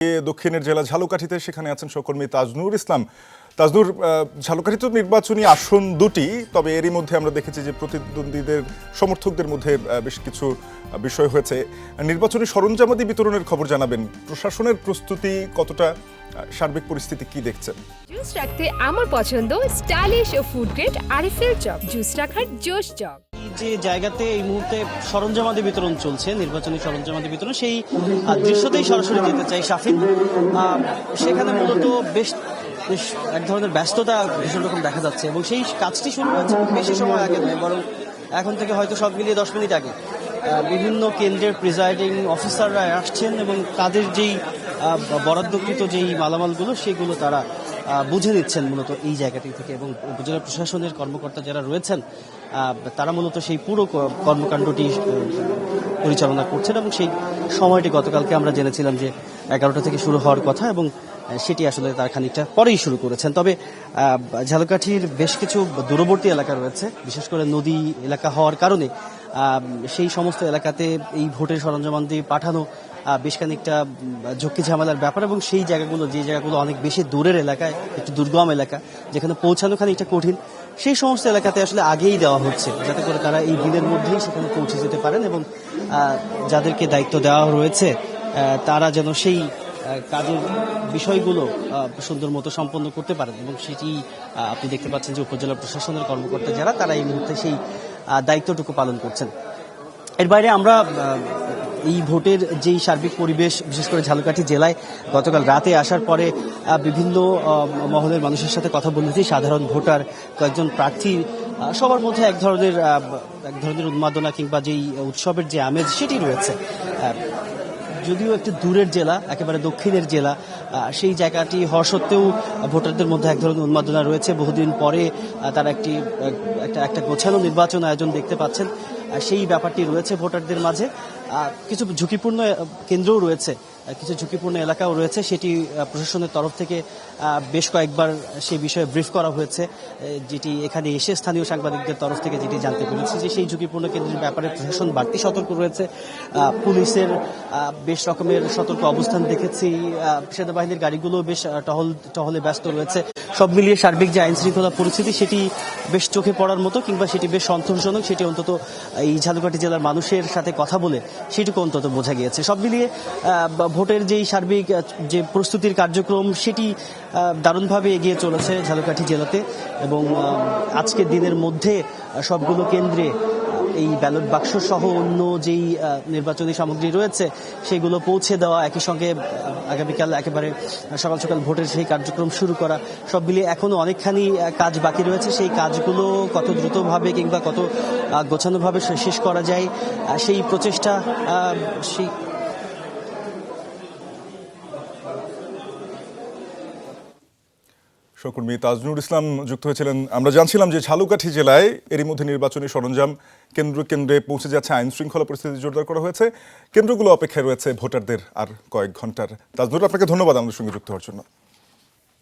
দক্ষিণের জেলা ঝালকাঠিতে, সেখানে আছেন সহকর্মী তাজনুর ইসলাম। তাজনুর, ঝালকাঠি তো নির্বাচনী আসন দুটি, তবে এরই মধ্যে আমরা দেখেছি যে প্রতিদ্বন্দ্বীদের সমর্থকদের মধ্যে বেশ কিছু বিষয় হয়েছে। নির্বাচনী সরঞ্জামাদি বিতরণের খবর জানাবেন। প্রশাসনের প্রস্তুতি কতটা, সার্বিক পরিস্থিতি কি দেখছেন? জুস রাখতে আমার পছন্দ স্টাইলিশ ও ফুড গ্রেড আরএফএল চক। জুস রাখার জোশ চক। যে জায়গাতে এই মুহূর্তে সরঞ্জামাদি বিতরণ চলছে, নির্বাচনী সরঞ্জামাদি বিতরণ, সেই দৃশ্যতেই সরাসরি যেতে চাই শাফিন। সেখানে মূলত বেশ এক ধরনের ব্যস্ততা ভীষণ রকম দেখা যাচ্ছে এবং সেই কাজটি শুরু হয়েছে বেশি সময় আগে নয়, বরং এখন থেকে হয়তো সব মিলিয়ে 10 মিনিট আগে বিভিন্ন কেন্দ্রের প্রিজাইডিং অফিসাররা আসছেন এবং তাদের যেই বরাদ্দকৃত যেই মালামালগুলো সেগুলো তারা বুঝে নিচ্ছেন মূলত এই জায়গাটি থেকে, এবং উপজেলা প্রশাসনের কর্মকর্তা যারা রয়েছেন তারা মূলত সেই পুরো কর্মকাণ্ডটি পরিচালনা করছেন। এবং সেই সময়টি গতকালকে আমরা জেনেছিলাম যে 11টা থেকে শুরু হওয়ার কথা, এবং সেটি আসলে তার খানিকটা পরেই শুরু করেছেন। তবে ঝালকাঠির বেশ কিছু দূরবর্তী এলাকা রয়েছে, বিশেষ করে নদী এলাকা হওয়ার কারণে সেই সমস্ত এলাকাতে এই ভোটের সরঞ্জামাদি পাঠানো বেশ খানিকটা ঝক্কি ঝামেলার ব্যাপার, এবং সেই জায়গাগুলো যে জায়গাগুলো অনেক বেশি দূরের এলাকায়, একটু দুর্গম এলাকা, যেখানে পৌঁছানো খানিকটা কঠিন, সেই সমস্ত এলাকাতে আসলে আগেই দেওয়া হচ্ছে যাতে করে তারা এই দিনের মধ্যেই সেখানে পৌঁছে যেতে পারেন, এবং যাদেরকে দায়িত্ব দেওয়া রয়েছে তারা যেন সেই কাজের বিষয়গুলো সুন্দর মতো সম্পন্ন করতে পারেন। এবং সেটি আপনি দেখতে পাচ্ছেন যে উপজেলা প্রশাসনের কর্মকর্তা যারা, তারা এই মুহূর্তে সেই দায়িত্বটুকু পালন করছেন। এর বাইরে আমরা এই ভোটের যেই সার্বিক পরিবেশ, বিশেষ করে ঝালকাঠি জেলায় গতকাল রাতে আসার পরে বিভিন্ন মহলের মানুষের সাথে কথা বলেছি, সাধারণ ভোটার, কয়েকজন প্রার্থী, সবার মধ্যে এক ধরনের উন্মাদনা কিংবা যেই উৎসবের যে আমেজ সেটি রয়েছে। যদিও একটি দূরের জেলা, একেবারে দক্ষিণের জেলা, সেই জায়গাটি হওয়া সত্ত্বেও ভোটারদের মধ্যে এক ধরনের উন্মাদনা রয়েছে। বহুদিন পরে তারা একটা গোছানো নির্বাচন আয়োজন দেখতে পাচ্ছেন, সেই ব্যাপারটি রয়েছে ভোটারদের মাঝে। কিছু ঝুঁকিপূর্ণ কেন্দ্রও রয়েছে, কিছু ঝুঁকিপূর্ণ এলাকাও রয়েছে, সেটি প্রশাসনের তরফ থেকে বেশ কয়েকবার সেই বিষয়ে ব্রিফ করা হয়েছে, যেটি এখানে এসে স্থানীয় সাংবাদিকদের তরফ থেকে যেটি জানতে পেরেছি যে সেই ঝুঁকিপূর্ণ কেন্দ্রের ব্যাপারে প্রশাসন বাড়তি সতর্ক রয়েছে। পুলিশের বেশ রকমের সতর্ক অবস্থান দেখেছি, সেনাবাহিনীর গাড়িগুলো বেশ টহলে ব্যস্ত রয়েছে। সব মিলিয়ে সার্বিক যে আইন শৃঙ্খলা পরিস্থিতি সেটি বেশ চোখে পড়ার মতো, কিংবা সেটি বেশ সন্তোষজনক, সেটি অন্তত এই ঝালকাঠি জেলার মানুষের সাথে কথা বলে সেটুকু অন্তত বোঝা গিয়েছে। সব মিলিয়ে ভোটের যেই সার্বিক যে প্রস্তুতির কার্যক্রম সেটি দারুণভাবে এগিয়ে চলেছে ঝালকাঠি জেলাতে, এবং আজকের দিনের মধ্যে সবগুলো কেন্দ্রে এই ব্যালট বাক্স সহ অন্য যেই নির্বাচনী সামগ্রী রয়েছে সেগুলো পৌঁছে দেওয়া, একই সঙ্গে আগামীকাল একেবারে সকাল সকাল ভোটের সেই কার্যক্রম শুরু করা, সব মিলিয়ে এখনো অনেকখানি কাজ বাকি রয়েছে। সেই কাজগুলো কত দ্রুতভাবে কিংবা কত গোছানোভাবে শেষ করা যায় সেই প্রচেষ্টা সেই সহকর্মী তাজনুর ইসলাম যুক্ত হয়েছিলেন। আমরা জানছিলাম যে ঝালকাঠি জেলায় এরই মধ্যে নির্বাচনী সরঞ্জাম কেন্দ্রে পৌঁছে যাচ্ছে, আইন শৃঙ্খলা পরিস্থিতি জোরদার করা হয়েছে, কেন্দ্রগুলো অপেক্ষায় রয়েছে ভোটারদের আর কয়েক ঘন্টার। তাজনুর, আপনাকে ধন্যবাদ আমাদের সঙ্গে যুক্ত হওয়ার জন্য।